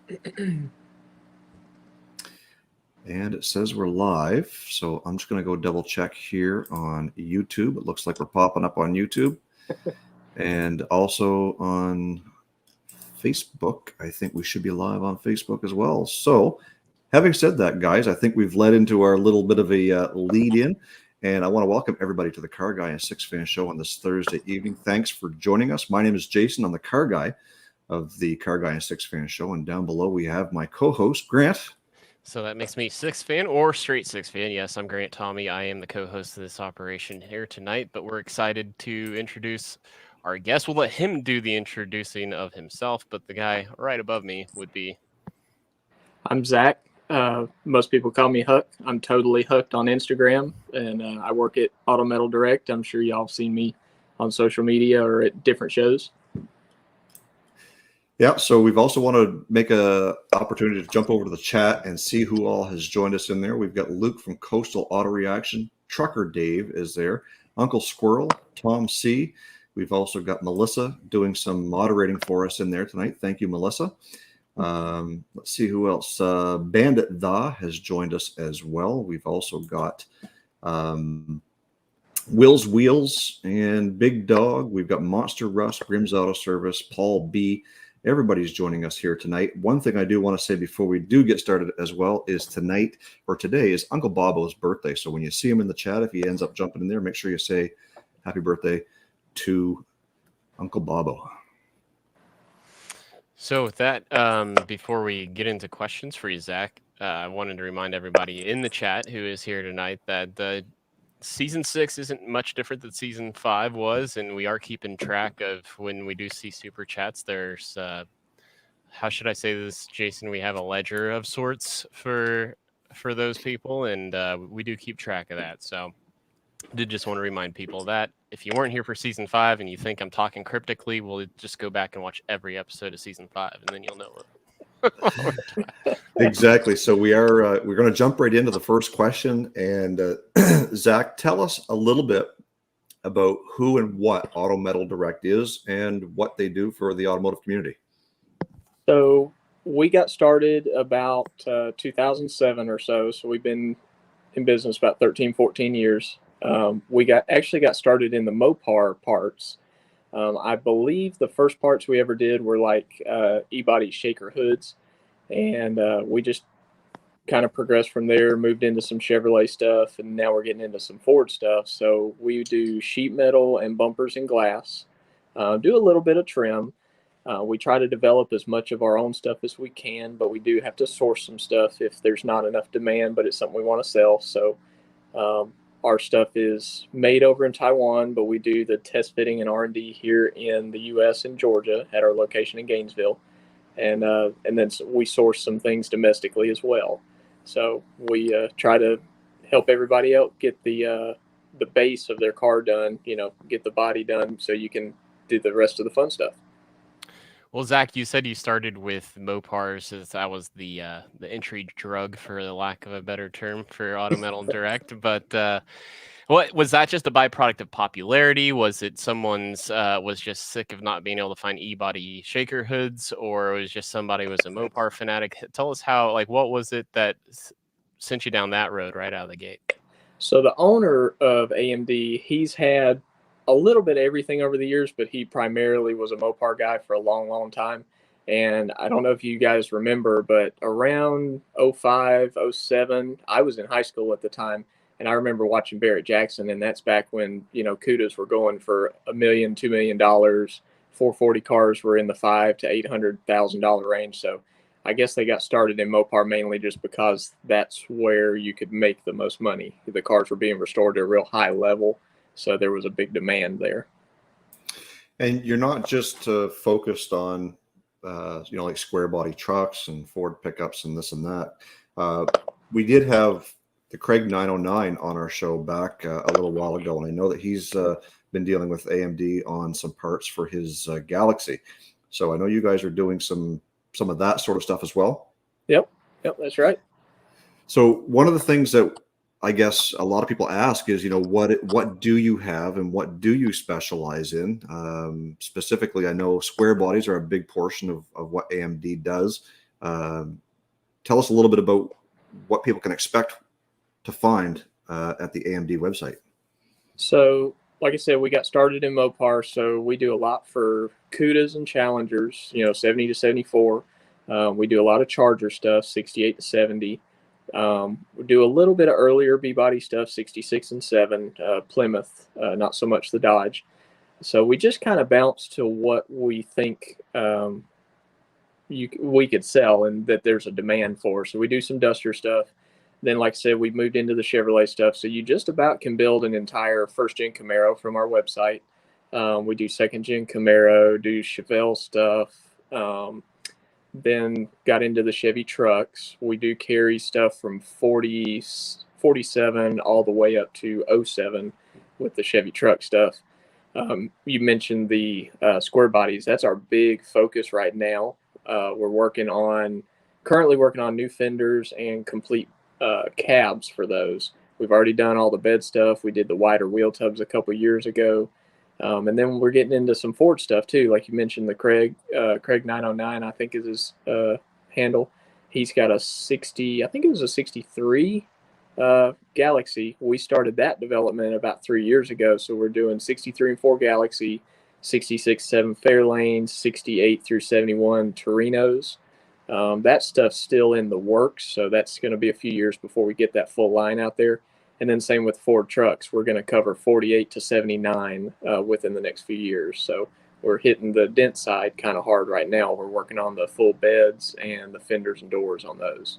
And it says we're live, so I'm just going to go double check here on YouTube. It looks like we're popping up on YouTube and also on Facebook. I think we should be live on Facebook as well. So having said that, guys, I think we've led into our little bit of a lead in, and I want to welcome everybody to the Car Guy and Six Fan Show on this Thursday evening. Thanks for joining us. My name is Jason. I'm the Car Guy of the Car Guy and Six Fan Show, and down below we have my co-host, Grant. So that makes me Six Fan or Straight Six Fan. Yes, I'm Grant Tommy. I am the co-host of this operation here tonight, but we're excited to introduce our guest. We'll let him do the introducing of himself, but the guy right above me would be... I'm Zach. Most people call me Huck. I'm totally hooked on Instagram, and I work at Automotive Direct. I'm sure y'all have seen me on social media or at different shows. Yeah, so we've also want to make a opportunity to jump over to the chat and see who all has joined us in there. We've got Luke from Coastal Auto Reaction. Trucker Dave is there. Uncle Squirrel, Tom C. We've also got Melissa doing some moderating for us in there tonight. Thank you, Melissa. Let's see who else. Bandit Da has joined us as well. We've also got Will's Wheels and Big Dog. We've got Monster Russ, Grimm's Auto Service, Paul B. Everybody's joining us here tonight. One thing I do want to say before we do get started as well is today is Uncle Bobo's birthday. So when you see him in the chat, if he ends up jumping in there, make sure you say happy birthday to Uncle Bobo. So with that, before we get into questions for you, Zach, I wanted to remind everybody in the chat who is here tonight that Season 6 isn't much different than Season 5 was, and we are keeping track of when we do see Super Chats. There's, how should I say this, Jason? We have a ledger of sorts for those people, and we do keep track of that. So I did just want to remind people that if you weren't here for Season 5 and you think I'm talking cryptically, we'll just go back and watch every episode of Season 5, and then you'll know it. Exactly. So we're going to jump right into the first question. And Zach, tell us a little bit about who and what Automotive Direct is and what they do for the automotive community. So we got started about 2007 or so. So we've been in business about 13, 14 years. We actually got started in the Mopar parts. I believe the first parts we ever did were like e-body shaker hoods, and we just kind of progressed from there, moved into some Chevrolet stuff, and now we're getting into some Ford stuff. So we do sheet metal and bumpers and glass, do a little bit of trim. We try to develop as much of our own stuff as we can, but we do have to source some stuff if there's not enough demand, but it's something we want to sell. So our stuff is made over in Taiwan, but we do the test fitting and R&D here in the U.S. and Georgia at our location in Gainesville, and then we source some things domestically as well. So we try to help everybody out get the base of their car done, get the body done, so you can do the rest of the fun stuff. Well, Zach, you said you started with Mopars, as that was the entry drug, for the lack of a better term, for Automotive Direct. But what was that? Just a byproduct of popularity? Was it someone's was just sick of not being able to find e-body shaker hoods, or it was just somebody who was a Mopar fanatic? Tell us how, what was it that sent you down that road right out of the gate? So the owner of AMD, he's had a little bit of everything over the years, but he primarily was a Mopar guy for a long, long time. And I don't know if you guys remember, but around 05, 07, I was in high school at the time, and I remember watching Barrett Jackson, and that's back when, Cudas were going for $1 million, $2 million. 440 cars were in the $500,000 to $800,000 range. So I guess they got started in Mopar mainly just because that's where you could make the most money. The cars were being restored to a real high level, so there was a big demand there. And you're not just focused on, like square body trucks and Ford pickups and this and that. We did have the Craig 909 on our show back a little while ago, and I know that he's been dealing with AMD on some parts for his Galaxy. So I know you guys are doing some of that sort of stuff as well. Yep, that's right. So one of the things that I guess a lot of people ask is, what do you have and what do you specialize in? Specifically, I know square bodies are a big portion of what AMD does. Tell us a little bit about what people can expect to find at the AMD website. So, like I said, we got started in Mopar, so we do a lot for Cudas and Challengers, 70 to 74. We do a lot of Charger stuff, 68 to 70. We do a little bit of earlier B-body stuff, 66 and 7, Plymouth, not so much the Dodge. So we just kind of bounce to what we think we could sell and that there's a demand for. So we do some Duster stuff. Then, like I said, we moved into the Chevrolet stuff. So you just about can build an entire first-gen Camaro from our website. We do second-gen Camaro, do Chevelle stuff. Then got into the Chevy trucks. We do carry stuff from 47 all the way up to 07 with the Chevy truck stuff. You mentioned the square bodies. That's our big focus right now. We're currently working on new fenders and complete cabs for those. We've already done all the bed stuff. We did the wider wheel tubs a couple years ago. And then we're getting into some Ford stuff too. Like you mentioned, the Craig 909, I think is his handle. He's got a 60, I think it was a 63 Galaxy. We started that development about 3 years ago. So we're doing 63 and 4 Galaxy, 66-7 Fairlanes, 68 through 71 Torinos. That stuff's still in the works, so that's going to be a few years before we get that full line out there. And then same with Ford trucks. We're going to cover 48 to 79 within the next few years. So we're hitting the dent side kind of hard right now. We're working on the full beds and the fenders and doors on those.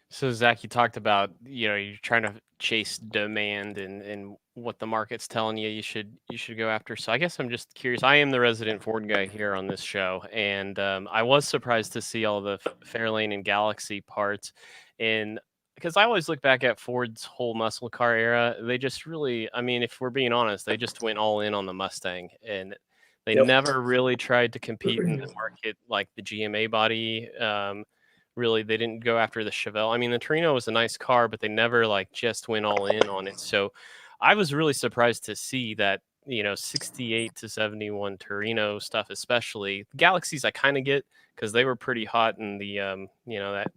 So Zach, you talked about, you're trying to chase demand and what the market's telling you should go after. So I guess I'm just curious. I am the resident Ford guy here on this show, and I was surprised to see all the Fairlane and Galaxy parts. And because I always look back at Ford's whole muscle car era, they just really, if we're being honest, they just went all in on the Mustang, and they never really tried to compete in the market like the GMA body. Really, they didn't go after the Chevelle. The Torino was a nice car, but they never just went all in on it. So I was really surprised to see that, 68 to 71 Torino stuff, especially. Galaxies I kind of get because they were pretty hot in the, that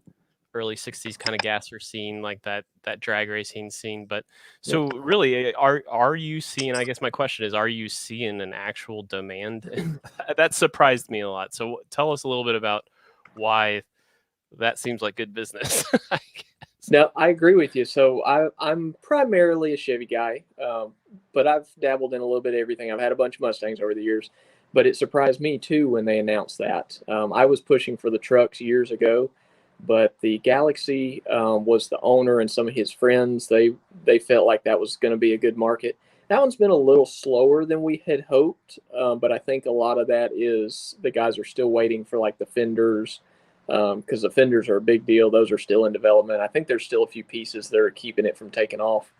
early 60s kind of gasser scene, like that drag racing scene. But so really, are you seeing, I guess my question is, are you seeing an actual demand? That surprised me a lot. So tell us a little bit about why that seems like good business. No, I agree with you. So I'm primarily a Chevy guy, but I've dabbled in a little bit of everything. I've had a bunch of Mustangs over the years, but it surprised me too when they announced that. I was pushing for the trucks years ago, but the Galaxy was the owner and some of his friends. They felt like that was going to be a good market. That one's been a little slower than we had hoped, but I think a lot of that is the guys are still waiting for the fenders. Because the fenders are a big deal. Those are still in development. I think there's still a few pieces that are keeping it from taking off.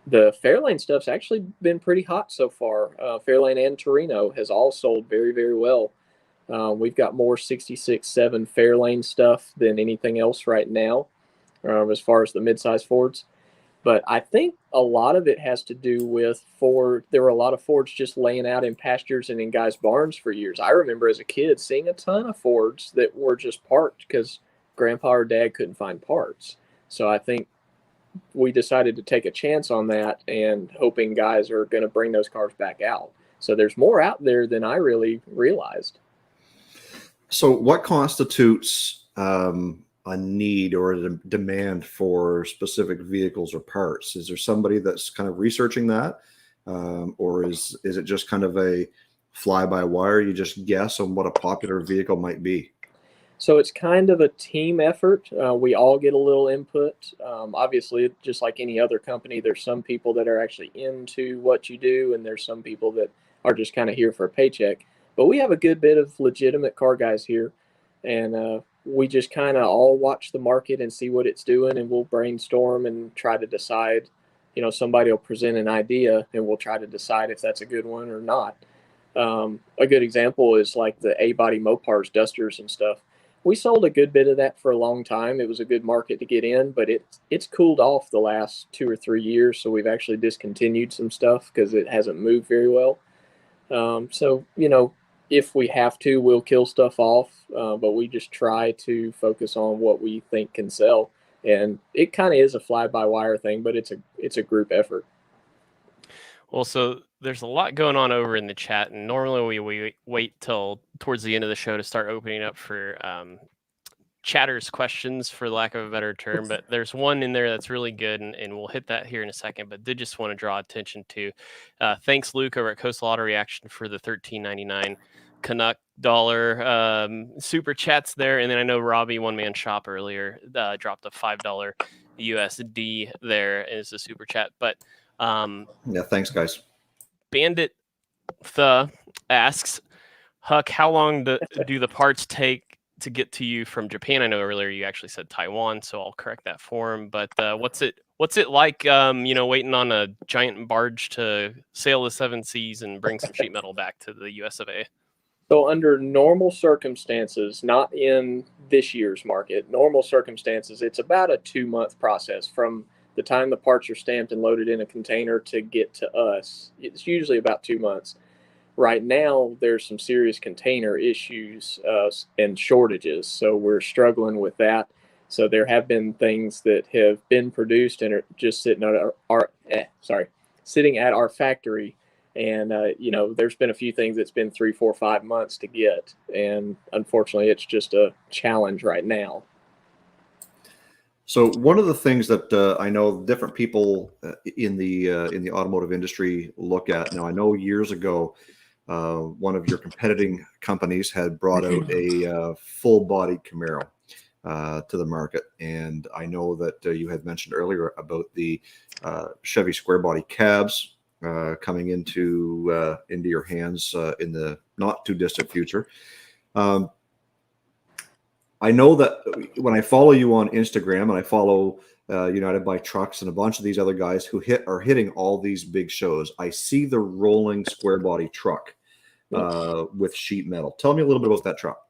The Fairlane stuff's actually been pretty hot so far. Fairlane and Torino has all sold very, very well. We've got more 66-7 Fairlane stuff than anything else right now as far as the midsize Fords. But I think a lot of it has to do with Ford. There were a lot of Fords just laying out in pastures and in guys' barns for years. I remember as a kid seeing a ton of Fords that were just parked because grandpa or dad couldn't find parts. So I think we decided to take a chance on that and hoping guys are going to bring those cars back out. So there's more out there than I really realized. So what constitutes a need or a demand for specific vehicles or parts? Is there somebody that's kind of researching that, or is it just kind of a fly-by-wire? You just guess on what a popular vehicle might be? So it's kind of a team effort. We all get a little input. Obviously, just like any other company, there's some people that are actually into what you do, and there's some people that are just kind of here for a paycheck. But we have a good bit of legitimate car guys here, and we just kind of all watch the market and see what it's doing, and we'll brainstorm and try to decide. Somebody will present an idea, and we'll try to decide if that's a good one or not. A good example is like the A-body Mopars, Dusters, and stuff. We sold a good bit of that for a long time. It was a good market to get in, but it's cooled off the last 2 or 3 years, so we've actually discontinued some stuff because it hasn't moved very well. So, if we have to, we'll kill stuff off, but we just try to focus on what we think can sell. And it kind of is a fly-by-wire thing, but it's a group effort. Well, so there's a lot going on over in the chat, and normally we wait till towards the end of the show to start opening up for chatters questions, for lack of a better term. But there's one in there that's really good, and we'll hit that here in a second. But did just want to draw attention to, thanks Luke over at Coastal Auto Reaction for the $13.99 Canuck dollar super chats there. And then I know Robbie One Man Shop earlier dropped a $5 USD there as a super chat. But yeah, thanks guys. Bandit asks, Huck, how long do the parts take to get to you from Japan? I know earlier you actually said Taiwan, so I'll correct that for him. But what's it like, waiting on a giant barge to sail the seven seas and bring some sheet metal back to the US of A? So under normal circumstances, not in this year's market, normal circumstances, it's about a 2-month process from the time the parts are stamped and loaded in a container to get to us. It's usually about 2 months. Right now, there's some serious container issues and shortages, so we're struggling with that. So there have been things that have been produced and are just sitting at our factory. And there's been a few things that's been 3, 4, 5 months to get, and unfortunately, it's just a challenge right now. So one of the things that I know different people in the automotive industry look at now. I know years ago, one of your competing companies had brought out a full-bodied Camaro to the market, and I know that you had mentioned earlier about the Chevy square body cabs coming into your hands in the not too distant future. I know that when I follow you on Instagram and I follow United by Trucks and a bunch of these other guys who are hitting all these big shows, I see the rolling square body truck with sheet metal. Tell me a little bit about that truck.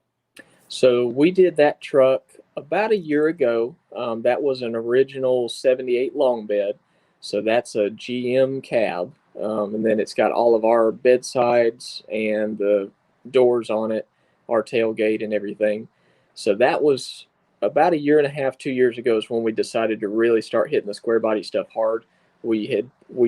So we did that truck about a year ago. That was an original 78 long bed. So that's a GM cab. And then it's got all of our bedsides and the doors on it, our tailgate and everything. So that was about a year and a half, 2 years ago is when we decided to really start hitting the square body stuff hard. We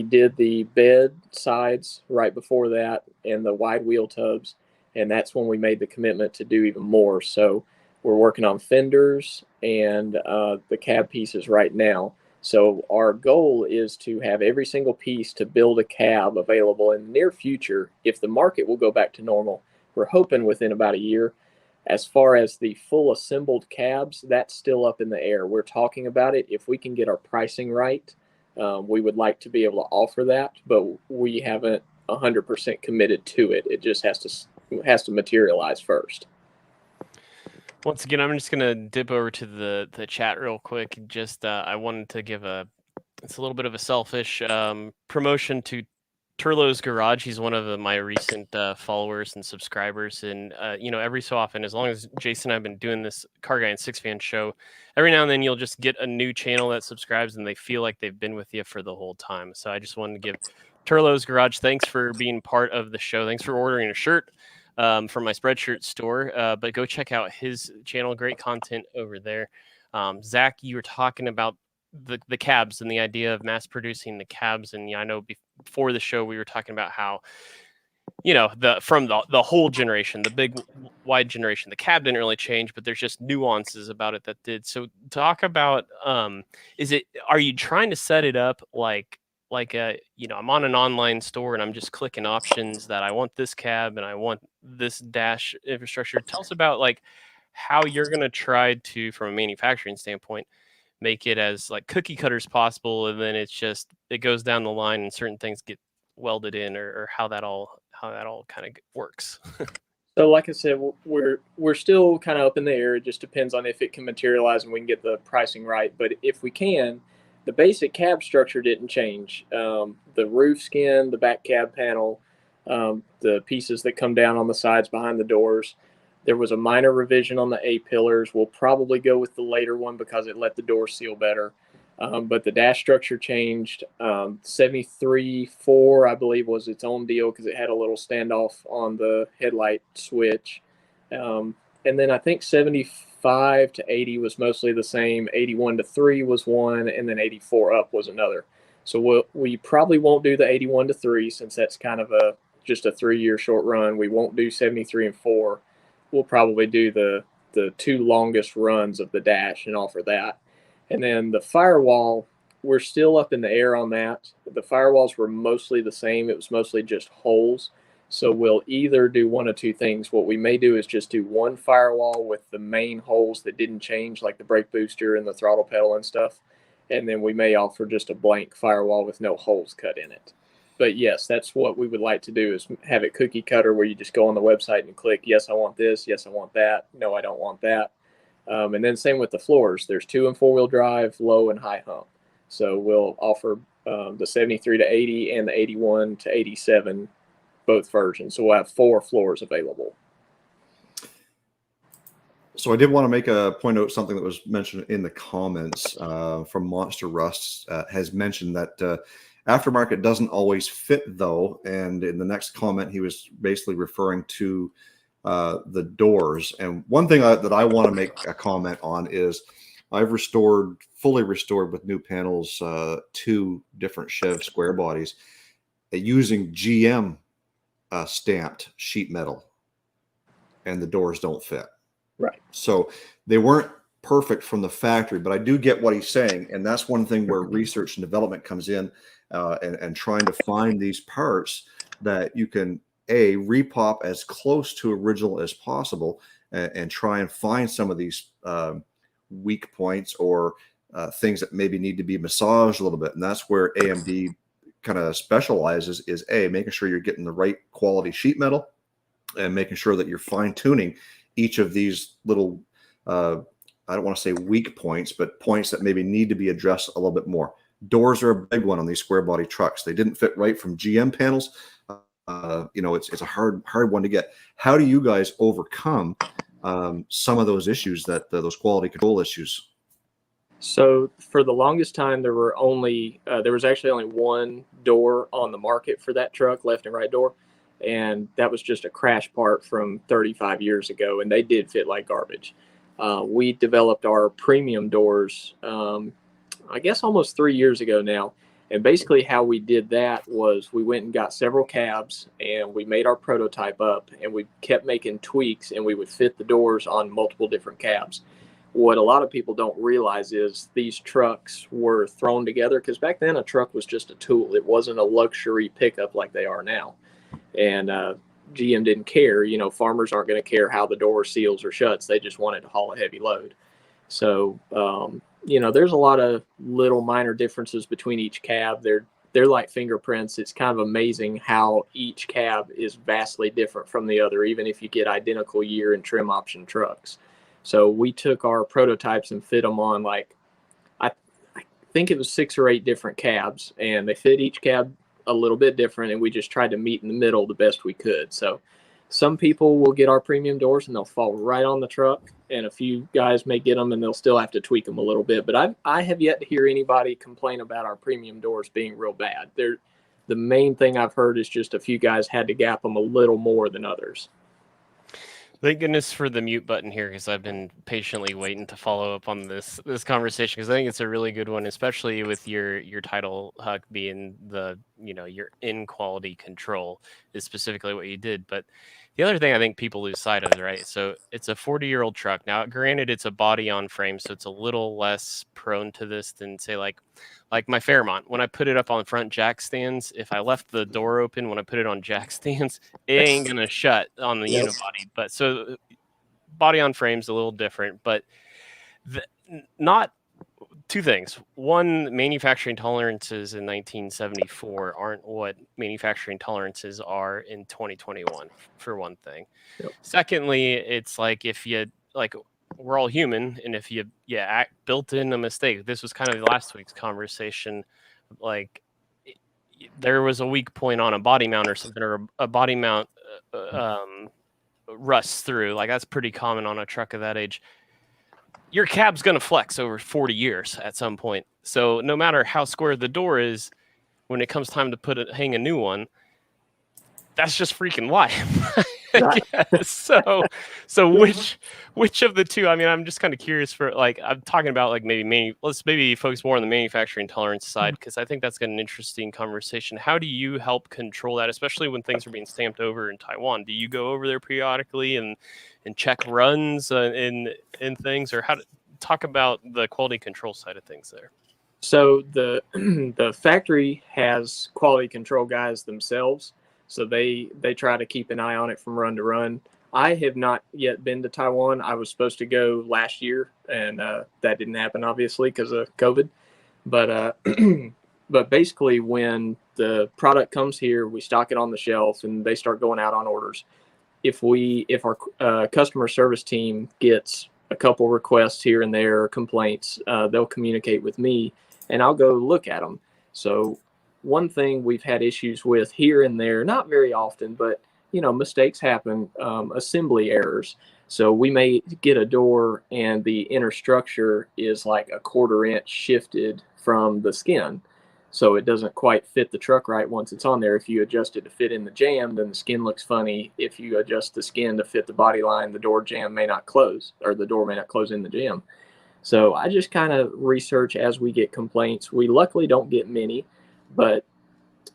did the bed sides right before that and the wide wheel tubs, and that's when we made the commitment to do even more. So we're working on fenders and the cab pieces right now. So our goal is to have every single piece to build a cab available in the near future if the market will go back to normal. We're hoping within about a year. As far as the full assembled cabs, that's still up in the air. We're talking about it. If we can get our pricing right, we would like to be able to offer that, but we haven't 100% committed to it. It just has to materialize first. Once again, I'm just gonna dip over to the chat real quick. Just I wanted to give it's a little bit of a selfish promotion to Turlo's Garage. He's one of my recent followers and subscribers, and every so often, as long as Jason and I've been doing this Car Guy and Six Fan Show, every now and then you'll just get a new channel that subscribes and they feel like they've been with you for the whole time. So I just wanted to give Turlo's Garage thanks for being part of the show. Thanks for ordering a shirt from my Spreadshirt store, but go check out his channel. Great content over there. Zach, you were talking about the cabs and the idea of mass producing the cabs, and I know before the show we were talking about how from the whole generation, the big wide generation, the cab didn't really change, but there's just nuances about it that did. So talk about are you trying to set it up like I'm on an online store and I'm just clicking options that I want this cab and I want this dash infrastructure? Tell us about how you're going to try to, from a manufacturing standpoint, make it as cookie cutter as possible, and then it goes down the line and certain things get welded in, or how that all kind of works. So like I said, we're still kind of up in the air. It just depends on if it can materialize and we can get the pricing right. But if we can, the basic cab structure didn't change. The roof skin, the back cab panel, the pieces that come down on the sides behind the doors. There was a minor revision on the A-pillars. We'll probably go with the later one because it let the door seal better. But the dash structure changed. 73.4, I believe, was its own deal because it had a little standoff on the headlight switch. And then I think 75 to 80 was mostly the same. 81 to 3 was one, and then 84 up was another. So we probably won't do the 81 to 3 since that's kind of just a 3-year short run. We won't do 73 and 4. We'll probably do the 2 longest runs of the dash and offer that. And then the firewall, we're still up in the air on that. The firewalls were mostly the same. It was mostly just holes. So we'll either do one of two things. What we may do is just do one firewall with the main holes that didn't change, like the brake booster and the throttle pedal and stuff. And then we may offer just a blank firewall with no holes cut in it. But yes, that's what we would like to do, is have it cookie cutter where you just go on the website and click, yes, I want this. Yes, I want that. No, I don't want that. And then same with the floors. There's 2 and 4-wheel drive, low and high hump. So we'll offer the 73 to 80 and the 81 to 87, both versions. So we'll have 4 floors available. So I did want to make a point out something that was mentioned in the comments from Monster Rust. Has mentioned that aftermarket doesn't always fit, though. And in the next comment, he was basically referring to the doors. And one thing that I want to make a comment on is I've fully restored with new panels 2 different Chev square bodies using GM stamped sheet metal, and the doors don't fit. Right. So they weren't perfect from the factory, but I do get what he's saying. And that's one thing where research and development comes in, and trying to find these parts that you can repop as close to original as possible, and try and find some of these weak points or things that maybe need to be massaged a little bit. And that's where AMD kind of specializes, is making sure you're getting the right quality sheet metal and making sure that you're fine tuning each of these little, I don't want to say weak points, but points that maybe need to be addressed a little bit more. Doors are a big one on these square body trucks. They didn't fit right from GM panels. It's a hard one to get. How do you guys overcome some of those issues, those quality control issues? So for the longest time, there was actually only one door on the market for that truck, left and right door. And that was just a crash part from 35 years ago, and they did fit like garbage. We developed our premium doors, I guess almost 3 years ago now. And basically how we did that was we went and got several cabs, and we made our prototype up, and we kept making tweaks, and we would fit the doors on multiple different cabs. What a lot of people don't realize is these trucks were thrown together, because back then a truck was just a tool. It wasn't a luxury pickup like they are now. And GM didn't care. Farmers aren't going to care how the door seals or shuts. They just wanted to haul a heavy load. So, there's a lot of little minor differences between each cab. They're like fingerprints. It's kind of amazing how each cab is vastly different from the other, even if you get identical year and trim option trucks. So we took our prototypes and fit them on, like, I think it was 6 or 8 different cabs, and they fit each cab a little bit different, and we just tried to meet in the middle the best we could. So some people will get our premium doors and they'll fall right on the truck, and a few guys may get them and they'll still have to tweak them a little bit. But I have yet to hear anybody complain about our premium doors being real bad. The main thing I've heard is just a few guys had to gap them a little more than others. Thank goodness for the mute button here, because I've been patiently waiting to follow up on this conversation, because I think it's a really good one, especially with your title, Huck, being your in quality control is specifically what you did. But the other thing I think people lose sight of, right? So it's a 40-year-old truck. Now, granted, it's a body on frame, so it's a little less prone to this than, say, like my Fairmont. When I put it up on front jack stands, if I left the door open when I put it on jack stands, it ain't gonna shut on the unibody. But so body on frame's a little different. But not two things. One, manufacturing tolerances in 1974 aren't what manufacturing tolerances are in 2021, for one thing. Yep. Secondly, it's like, if you we're all human, and if you built in a mistake, this was kind of last week's conversation, like there was a weak point on a body mount or something, or a body mount rusts through, like that's pretty common on a truck of that age. your cab's going to flex over 40 years at some point. So no matter how square the door is, when it comes time to hang a new one, that's just freaking life. Right. So which of the two? I mean, I'm just kind of curious for, like, I'm talking about like let's maybe focus more on the manufacturing tolerance side, because I think that's got an interesting conversation. How do you help control that, especially when things are being stamped over in Taiwan? Do you go over there periodically and check runs in things, or how to talk about the quality control side of things there? So the the factory has quality control guys themselves, so they try to keep an eye on it from run to run. I have not yet been to Taiwan. I was supposed to go last year, and that didn't happen, obviously, because of COVID. But but basically, when the product comes here, we stock it on the shelf, and they start going out on orders. If our customer service team gets a couple requests here and there, or complaints, they'll communicate with me, and I'll go look at them. So one thing we've had issues with here and there, not very often, but mistakes happen, assembly errors. So we may get a door and the inner structure is like a 1/4 inch shifted from the skin. So it doesn't quite fit the truck right once it's on there. If you adjust it to fit in the jam, then the skin looks funny. If you adjust the skin to fit the body line, the door jam may not close, or the door may not close in the jam. So I just kind of research as we get complaints. We luckily don't get many, but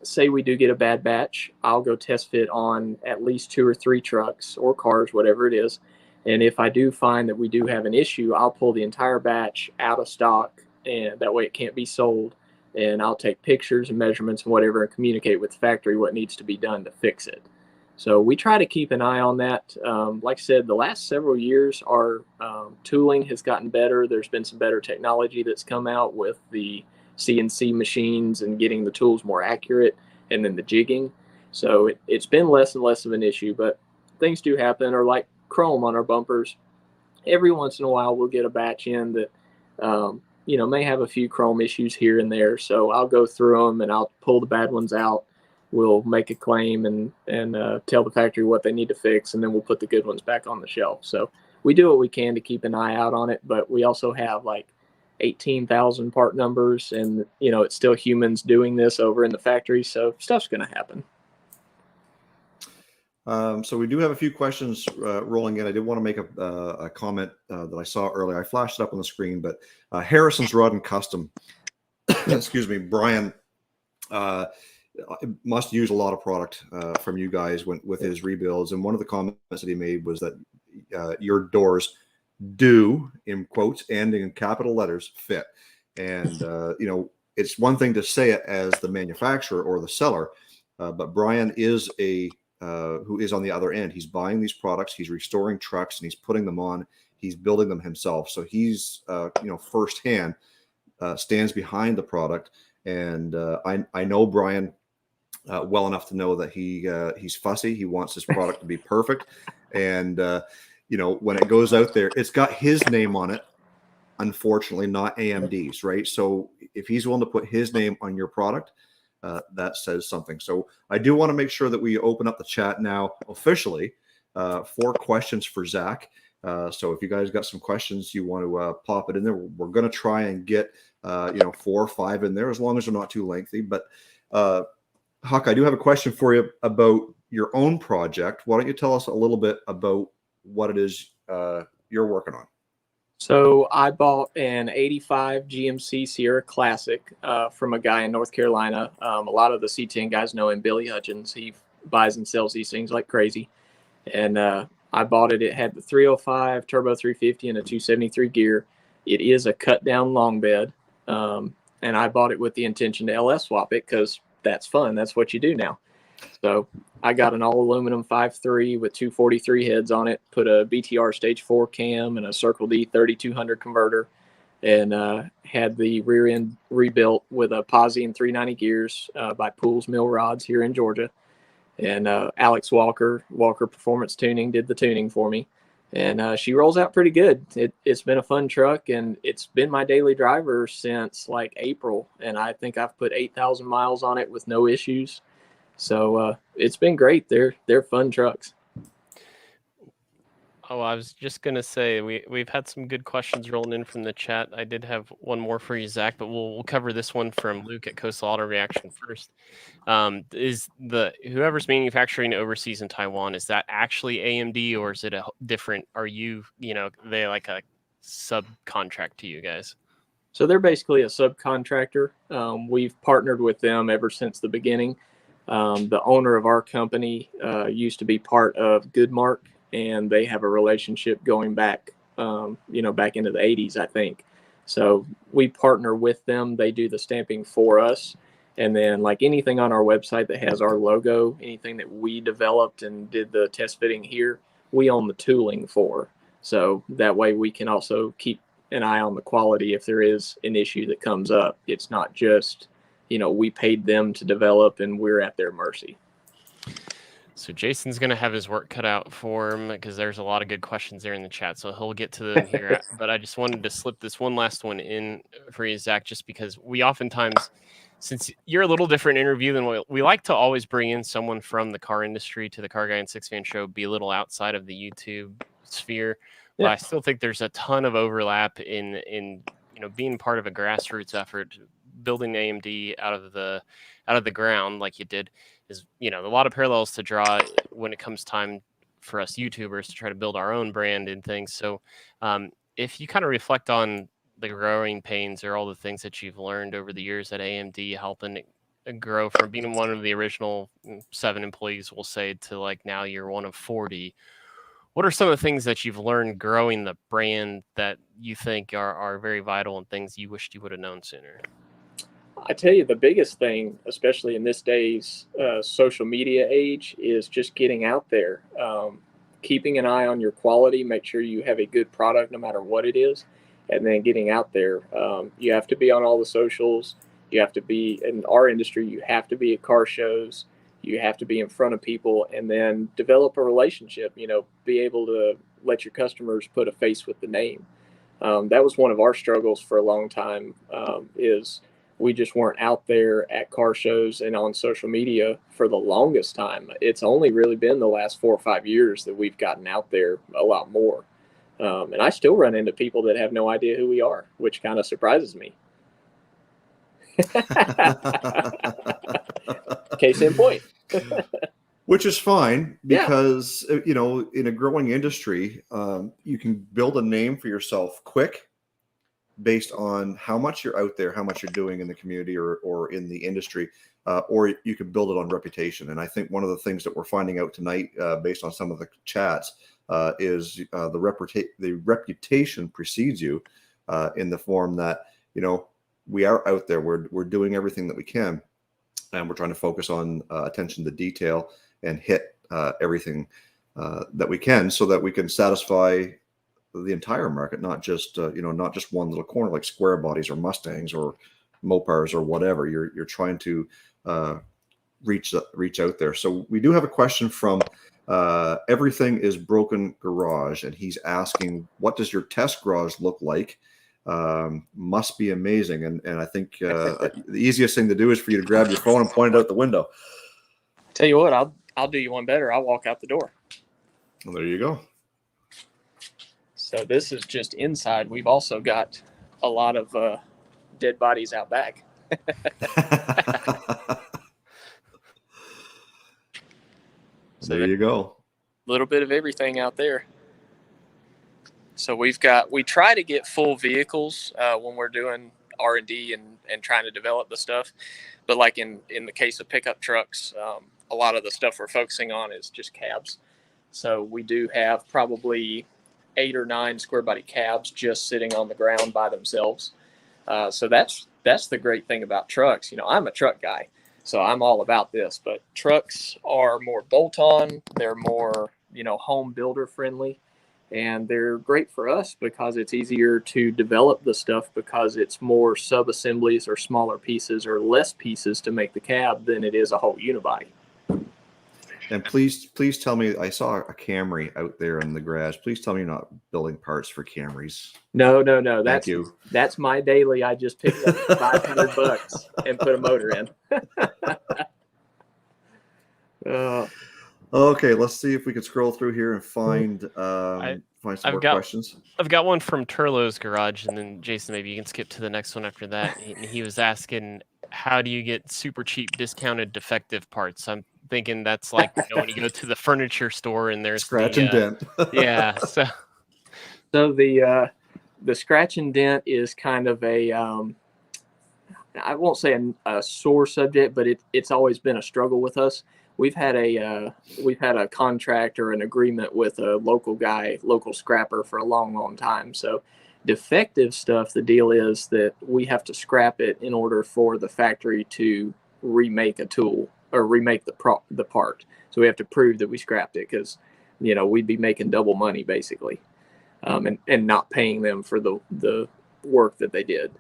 say we do get a bad batch, I'll go test fit on at least 2 or 3 trucks or cars, whatever it is. And if I do find that we do have an issue, I'll pull the entire batch out of stock, and that way it can't be sold. And I'll take pictures and measurements and whatever, and communicate with the factory what needs to be done to fix it. So we try to keep an eye on that. Like I said, the last several years, our tooling has gotten better. There's been some better technology that's come out with the CNC machines and getting the tools more accurate, and then the jigging. So it's been less and less of an issue, but things do happen. Or like chrome on our bumpers, every once in a while we'll get a batch in that may have a few chrome issues here and there. So I'll go through them and I'll pull the bad ones out. We'll make a claim and tell the factory what they need to fix, and then we'll put the good ones back on the shelf. So we do what we can to keep an eye out on it, but we also have like 18,000 part numbers, and it's still humans doing this over in the factory, so stuff's going to happen. So we do have a few questions rolling in. I did want to make a comment that I saw earlier. I flashed it up on the screen, but Harrison's Rod and Custom, excuse me, Brian must use a lot of product from you guys with his rebuilds. And one of the comments that he made was that your doors do, in quotes and in capital letters, fit. And it's one thing to say it as the manufacturer or the seller, but Brian is who is on the other end. He's buying these products, he's restoring trucks, and he's putting them on. He's building them himself, so he's firsthand stands behind the product. And I know Brian well enough to know that he's fussy. He wants his product to be perfect, and when it goes out there, it's got his name on it. Unfortunately, not AMD's, right? So if he's willing to put his name on your product, that says something. So I do want to make sure that we open up the chat now officially for questions for Zach. So if you guys got some questions you want to pop it in there, we're going to try and get 4 or 5 in there, as long as they're not too lengthy. But Huck, I do have a question for you about your own project. Why don't you tell us a little bit about what it is you're working on? So I bought an 85 GMC Sierra Classic from a guy in North Carolina. A lot of the C10 guys know him, Billy Hutchins. He buys and sells these things like crazy. And I bought it. It had the 305 turbo 350 and a 273 gear. It is a cut down long bed. And I bought it with the intention to LS swap it, because that's fun. That's what you do now. So I got an all aluminum 5.3 with 243 heads on it, put a BTR stage 4 cam and a Circle D 3200 converter, and had the rear end rebuilt with a Posi and 390 gears by Pools Mill Rods here in Georgia. And Alex Walker Performance Tuning did the tuning for me. And she rolls out pretty good. It's been a fun truck, and it's been my daily driver since like April. And I think I've put 8,000 miles on it with no issues. So it's been great. They're fun trucks. Oh, I was just gonna say we've had some good questions rolling in from the chat. I did have one more for you, Zach, but we'll cover this one from Luke at Coastal Auto Reaction first. Is the whoever's manufacturing overseas in Taiwan, is that actually AMD, or is it a different? Are you they like a subcontract to you guys? So they're basically a subcontractor. We've partnered with them ever since the beginning. The owner of our company used to be part of Goodmark, and they have a relationship going back, back into the 80s, I think. So we partner with them. They do the stamping for us. And then like anything on our website that has our logo, anything that we developed and did the test fitting here, we own the tooling for. So that way we can also keep an eye on the quality if there is an issue that comes up. It's not just, we paid them to develop and we're at their mercy. So Jason's going to have his work cut out for him because there's a lot of good questions there in the chat. So he'll get to them here. But I just wanted to slip this one last one in for you, Zach, just because we oftentimes, since you're a little different interview than we like to always bring in someone from the car industry to the Car Guy and Six Fan Show, be a little outside of the YouTube sphere. Yeah. But I still think there's a ton of overlap in being part of a grassroots effort, building AMD out of the ground like you did. Is a lot of parallels to draw when it comes time for us YouTubers to try to build our own brand and things. So if you kind of reflect on the growing pains or all the things that you've learned over the years at AMD, helping it grow from being one of the original 7 employees, we'll say, to like now you're one of 40. What are some of the things that you've learned growing the brand that you think are very vital and things you wished you would have known sooner? I tell you, the biggest thing, especially in this day's social media age, is just getting out there, keeping an eye on your quality, make sure you have a good product no matter what it is, and then getting out there. You have to be on all the socials. You have to be, in our industry, you have to be at car shows. You have to be in front of people and then develop a relationship, be able to let your customers put a face with the name. That was one of our struggles for a long time, is we just weren't out there at car shows and on social media for the longest time. It's only really been the last 4 or 5 years that we've gotten out there a lot more. And I still run into people that have no idea who we are, which kind of surprises me. Case in point. Which is fine because, in a growing industry, you can build a name for yourself quick based on how much you're out there, how much you're doing in the community or in the industry, or you can build it on reputation. And I think one of the things that we're finding out tonight, based on some of the chats, is the reputation precedes you in the form that, we are out there, we're doing everything that we can, and we're trying to focus on attention to detail and hit everything that we can so that we can satisfy the entire market, not just not just one little corner like square bodies or Mustangs or Mopars or whatever. You're trying to reach out there. So we do have a question from Everything is Broken Garage, and he's asking, what does your test garage look like? Must be amazing. And I think the easiest thing to do is for you to grab your phone and point it out the window. Tell you what, I'll do you one better. I'll walk out the door. Well, there you go. So this is just inside. We've also got a lot of dead bodies out back. So there you go. A little bit of everything out there. So we try to get full vehicles when we're doing R&D and trying to develop the stuff. But like in the case of pickup trucks, a lot of the stuff we're focusing on is just cabs. So we do have probably 8 or 9 square body cabs just sitting on the ground by themselves. So that's the great thing about trucks. I'm a truck guy, so I'm all about this. But trucks are more bolt-on. They're more, home builder friendly. And they're great for us because it's easier to develop the stuff because it's more sub-assemblies or smaller pieces or less pieces to make the cab than it is a whole unibody. And please tell me, I saw a Camry out there in the garage. Please tell me you're not building parts for Camrys. No. Thank you. That's my daily. I just picked up $500 and put a motor in. Okay, let's see if we can scroll through here and find find some I've more got- questions. I've got one from Turlo's Garage, and then Jason, maybe you can skip to the next one after that. He was asking, how do you get super cheap discounted defective parts? I'm thinking that's like, when you go to the furniture store and there's Scratch and dent. yeah. So So the scratch and dent is kind of a I won't say a sore subject, but it's always been a struggle with us. We've had a contract or an agreement with a local scrapper for a long time. So defective stuff, the deal is that we have to scrap it in order for the factory to remake a tool or remake the part. So we have to prove that we scrapped it, because we'd be making double money basically, and not paying them for the work that they did.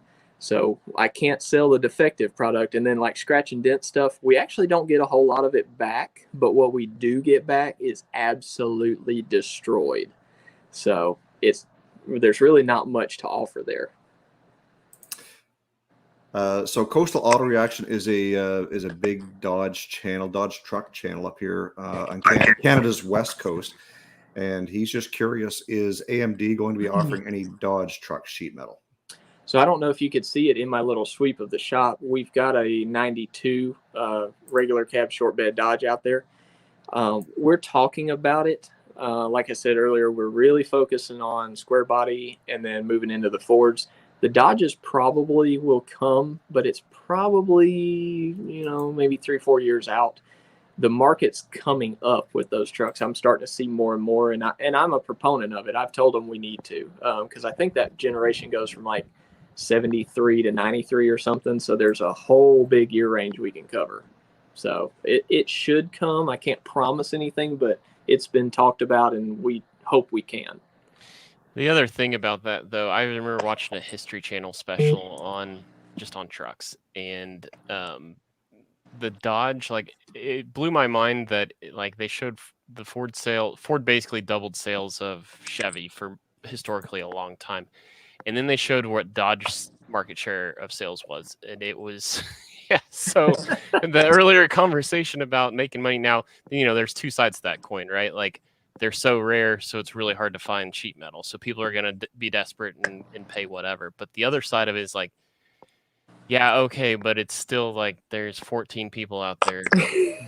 So I can't sell the defective product. And then like scratch and dent stuff, we actually don't get a whole lot of it back, but what we do get back is absolutely destroyed. So there's really not much to offer there. So Coastal Auto Reaction is a big Dodge truck channel up here on Canada's West Coast, and he's just curious: is AMD going to be offering any Dodge truck sheet metal? So I don't know if you could see it in my little sweep of the shop. We've got a 92 regular cab short bed Dodge out there. We're talking about it. Like I said earlier, we're really focusing on square body and then moving into the Fords. The Dodges probably will come, but it's probably, maybe 3-4 years out. The market's coming up with those trucks. I'm starting to see more and more, and I'm a proponent of it. I've told them we need to, because I think that generation goes from like 73 to 93 or something. So there's a whole big year range we can cover. So it should come. I can't promise anything, but it's been talked about, and we hope we can. the other thing about that, though, I remember watching a History Channel special on trucks, and the Dodge, like, it blew my mind that like they showed the Ford basically doubled sales of Chevy for historically a long time, and then they showed what Dodge's market share of sales was, and it was yeah. So the earlier conversation about making money, now there's two sides to that coin, right? Like, they're so rare, so it's really hard to find sheet metal, so people are going to be desperate and pay whatever. But the other side of it is like, yeah, okay, but it's still like there's 14 people out there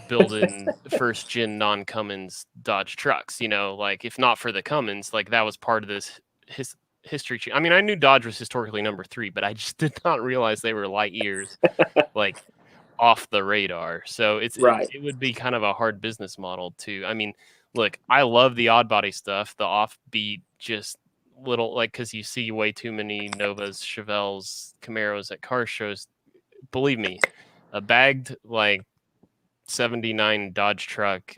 building first gen non-Cummins Dodge trucks. Like, if not for the Cummins, like, that was part of this history. I mean, I knew Dodge was historically number 3, but I just did not realize they were light years like off the radar. So it would be kind of a hard business model to. I mean, look, I love the odd body stuff, the offbeat, just little, like, because you see way too many Novas, Chevelles, Camaros at car shows. Believe me, a bagged like 79 Dodge truck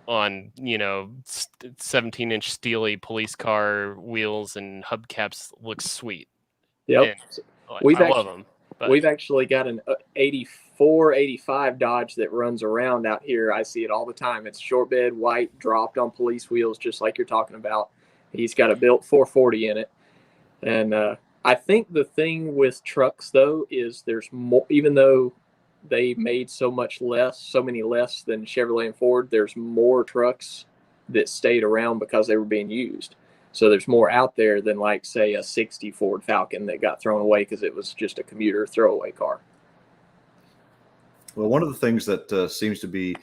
on 17-inch steely police car wheels and hubcaps looks sweet. Yep. And, I love them. But we've actually got an 84, 85 Dodge that runs around out here. I see it all the time. It's short bed, white, dropped on police wheels, just like you're talking about. He's got a built 440 in it. And I think the thing with trucks, though, is there's more, even though they made so many less than Chevrolet and Ford, there's more trucks that stayed around because they were being used. So there's more out there than, like, say, a 60 Ford Falcon that got thrown away because it was just a commuter throwaway car. Well, one of the things that seems to be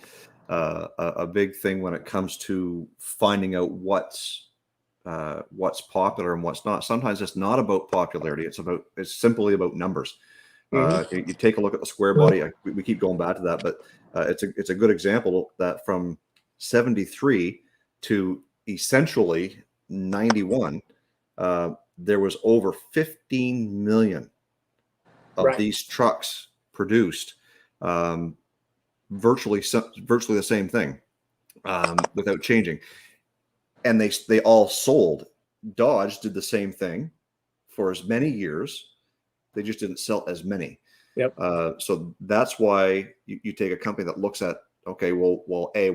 a big thing when it comes to finding out what's popular and what's not. Sometimes it's not about popularity. It's simply about numbers. You take a look at the square body. We keep going back to that, but it's a good example that from 73 to essentially 91, there was over 15 million of these trucks produced. Virtually the same thing, without changing. And they all sold. Dodge did the same thing for as many years. They just didn't sell as many. Yep. So that's why you take a company that looks at, okay, well,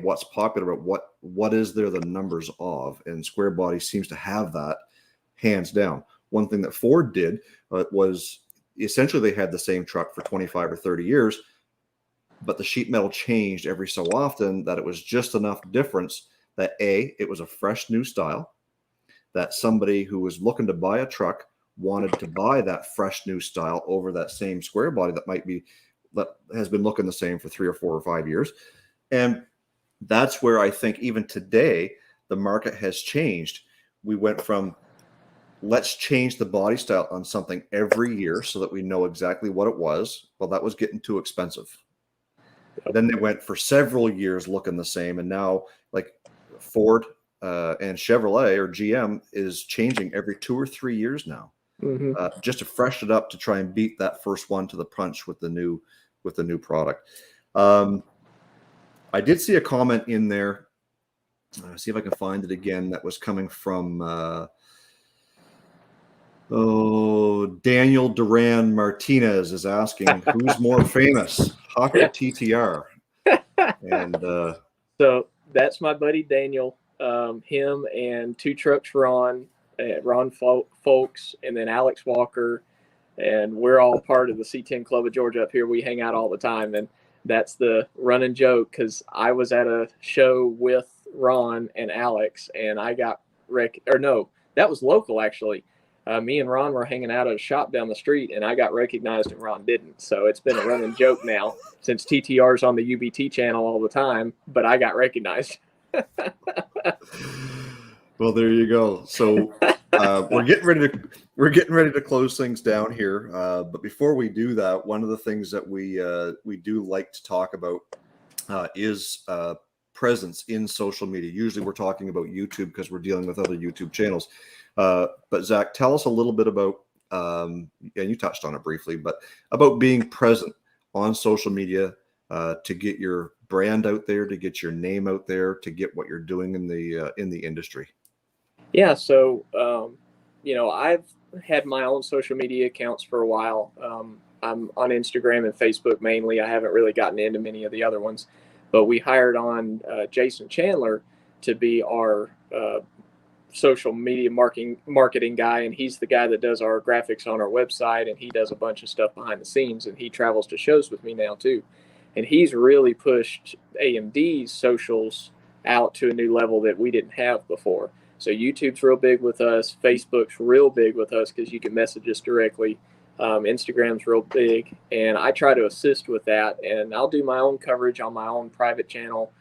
what's popular, but what is there the numbers of? And square body seems to have that hands down. One thing that Ford did was essentially they had the same truck for 25 or 30 years, but the sheet metal changed every so often that it was just enough difference that it was a fresh new style, that somebody who was looking to buy a truck wanted to buy that fresh new style over that same square body that has been looking the same for 3 or 4 or 5 years. And that's where I think even today the market has changed. We went from let's change the body style on something every year so that we know exactly what it was. Well, that was getting too expensive. Then they went for several years looking the same, and now like Ford and Chevrolet or GM is changing every 2 or 3 years now, just to freshen it up to try and beat that first one to the punch with the new product. I did see a comment in there. See if I can find it again. That was coming from Daniel Duran Martinez is asking who's more famous, Huck or TTR? And so that's my buddy Daniel. Him and Two Trucks Ron Folks, and then Alex Walker, and we're all part of the C10 Club of Georgia up here. We hang out all the time, and that's the running joke because I was at a show with Ron and Alex, and I got that was local actually. Me and Ron were hanging out at a shop down the street, and I got recognized and Ron didn't. So it's been a running joke now since TTR's on the UBT channel all the time, but I got recognized. Well, there you go. So we're getting ready to close things down here. But before we do that, one of the things that we do like to talk about is presence in social media. Usually, we're talking about YouTube because we're dealing with other YouTube channels. But Zach, tell us a little bit about, and you touched on it briefly, but about being present on social media to get your brand out there, to get your name out there, to get what you're doing in the industry. Yeah. So, I've had my own social media accounts for a while. I'm on Instagram and Facebook mainly. I haven't really gotten into many of the other ones, but we hired on Jason Chandler to be our social media marketing guy, and he's the guy that does our graphics on our website, and he does a bunch of stuff behind the scenes, and he travels to shows with me now too. And he's really pushed AMD's socials out to a new level that we didn't have before. So YouTube's real big with us. Facebook's real big with us because you can message us directly. Instagram's real big, and I try to assist with that. And I'll do my own coverage on my own private channel.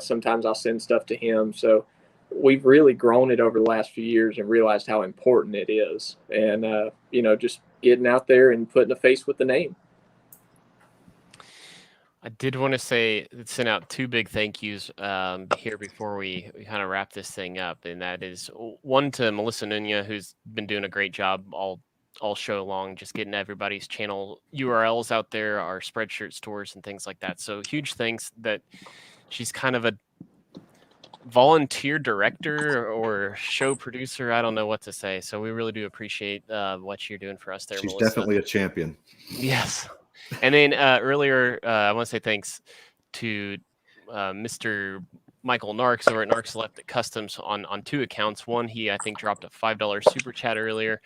Sometimes I'll send stuff to him. So we've really grown it over the last few years and realized how important it is. And, just getting out there and putting a face with the name. I did want to send out 2 big thank yous here before we kind of wrap this thing up. And that is one to Melissa Nunya, who's been doing a great job all show long, just getting everybody's channel URLs out there, our Spreadshirt stores and things like that. So huge thanks that she's kind of a volunteer director or show producer. I don't know what to say. So we really do appreciate what you're doing for us there, She's Melissa. definitely a champion. Yes. And then earlier, I want to say thanks to Mr. Michael Narks over at Narks Electric Customs on 2 accounts. One, he, I think, dropped a $5 super chat earlier.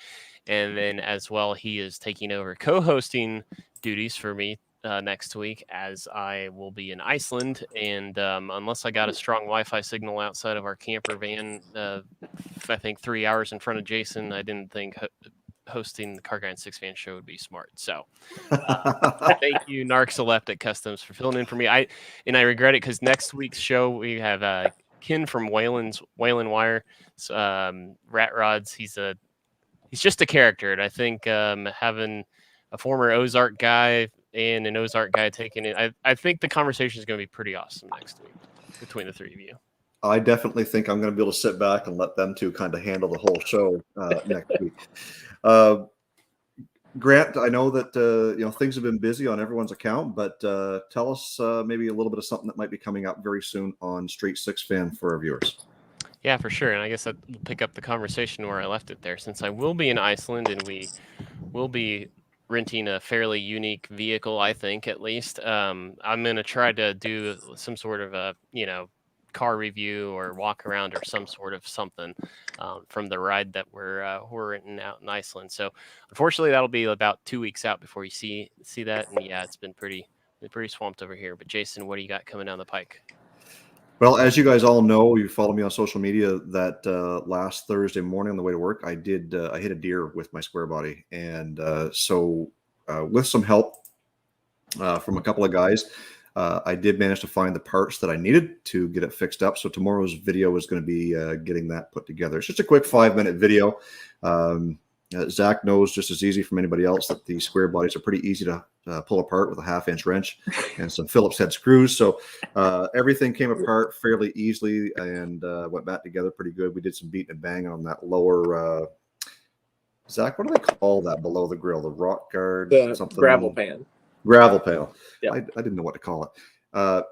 And then as well, he is taking over co-hosting duties for me next week, as I will be in Iceland. And unless I got a strong Wi-Fi signal outside of our camper van, I think 3 hours in front of Jason, I didn't think hosting the Car Guy and Six-Fan Show would be smart. So thank you, Narks Electric Customs, for filling in for me. I regret it because next week's show we have Ken from Whalen Wire, Rat Rods. He's just a character, and I think having a former Ozark guy and an Ozark guy taking it, I think the conversation is going to be pretty awesome next week between the 3 of you. I definitely think I'm going to be able to sit back and let them 2 kind of handle the whole show next week. Grant, I know that things have been busy on everyone's account, but tell us maybe a little bit of something that might be coming up very soon on Straight Six Fan for our viewers. Yeah, for sure. And I guess I'll pick up the conversation where I left it there, since I will be in Iceland and we will be renting a fairly unique vehicle, I think, at least. I'm going to try to do some sort of a, car review or walk around or some sort of something from the ride that we're renting out in Iceland. So unfortunately, that'll be about 2 weeks out before you see that. And yeah, it's been pretty pretty swamped over here. But Jason, what do you got coming down the pike? Well, as you guys all know, you follow me on social media, that last Thursday morning on the way to work, I hit a deer with my square body. And so with some help from a couple of guys, I did manage to find the parts that I needed to get it fixed up. So tomorrow's video is going to be getting that put together. It's just a quick 5-minute video. Zach knows just as easy from anybody else that these square bodies are pretty easy to pull apart with a 1/2-inch wrench and some Phillips head screws. So everything came apart fairly easily and went back together pretty good. We did some beating and banging on that lower, Zach, what do they call that below the grill? The rock guard? The something. gravel pan. Gravel panel. Yep. I didn't know what to call it.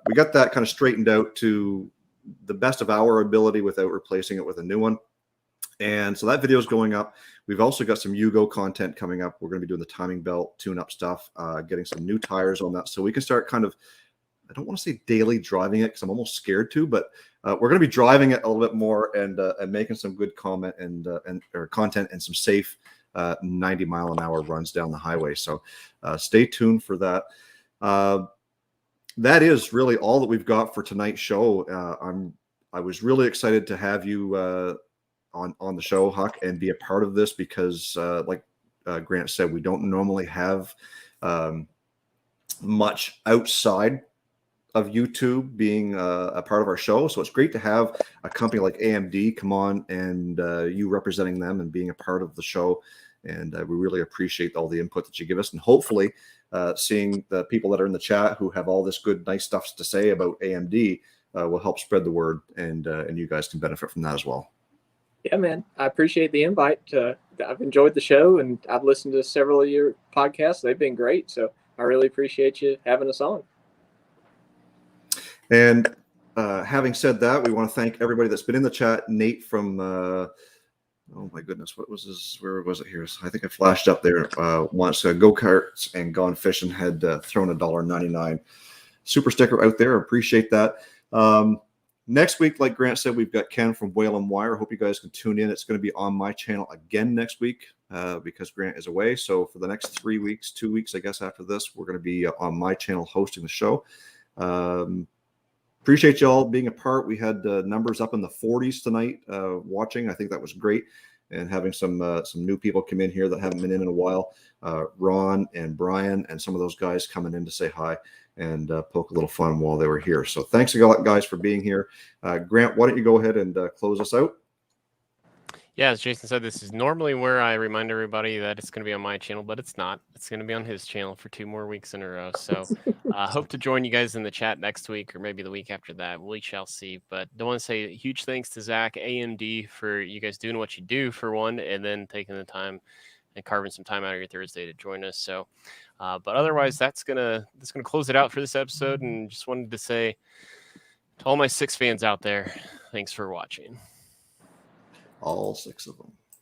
We got that kind of straightened out to the best of our ability without replacing it with a new one. And so that video is going up. We've also got some Yugo content coming up. We're going to be doing the timing belt tune-up stuff, getting some new tires on that. So we can start kind of, I don't want to say daily driving it because I'm almost scared to, but we're going to be driving it a little bit more and making some good comment or content and some safe 90-mile-an-hour runs down the highway. So stay tuned for that. That is really all that we've got for tonight's show. I was really excited to have you on the show, Huck, and be a part of this because, like Grant said, we don't normally have much outside of YouTube being a part of our show. So it's great to have a company like AMD come on and you representing them and being a part of the show. And we really appreciate all the input that you give us. And hopefully seeing the people that are in the chat who have all this good, nice stuff to say about AMD will help spread the word, and you guys can benefit from that as well. Yeah, man. I appreciate the invite. I've enjoyed the show, and I've listened to several of your podcasts. They've been great. So I really appreciate you having us on. And having said that, we want to thank everybody that's been in the chat. Nate from, oh my goodness, what was this? Where was it here? I think I flashed up there once. Go-karts and Gone Fishing had thrown $1.99 super sticker out there. Appreciate that. Next week, like Grant said, we've got Ken from Whale and Wire. Hope you guys can tune in. It's going to be on my channel again next week because Grant is away. So for the next 3 weeks, 2 weeks, I guess, after this, we're going to be on my channel hosting the show. Appreciate y'all being a part. We had numbers up in the 40s tonight watching. I think that was great. And having some new people come in here that haven't been in a while. Ron and Brian and some of those guys coming in to say hi and poke a little fun while they were here. So thanks a lot, guys, for being here. Grant, why don't you go ahead and close us out? Yeah, as Jason said, this is normally where I remind everybody that it's going to be on my channel, but it's not. It's going to be on his channel for 2 more weeks in a row. So hope to join you guys in the chat next week or maybe the week after that. We shall see. But I want to say a huge thanks to Zach, AMD, for you guys doing what you do, for one, and then taking the time and carving some time out of your Thursday to join us. So, but otherwise, that's gonna close it out for this episode. And just wanted to say to all my Six fans out there, thanks for watching. All 6 of them.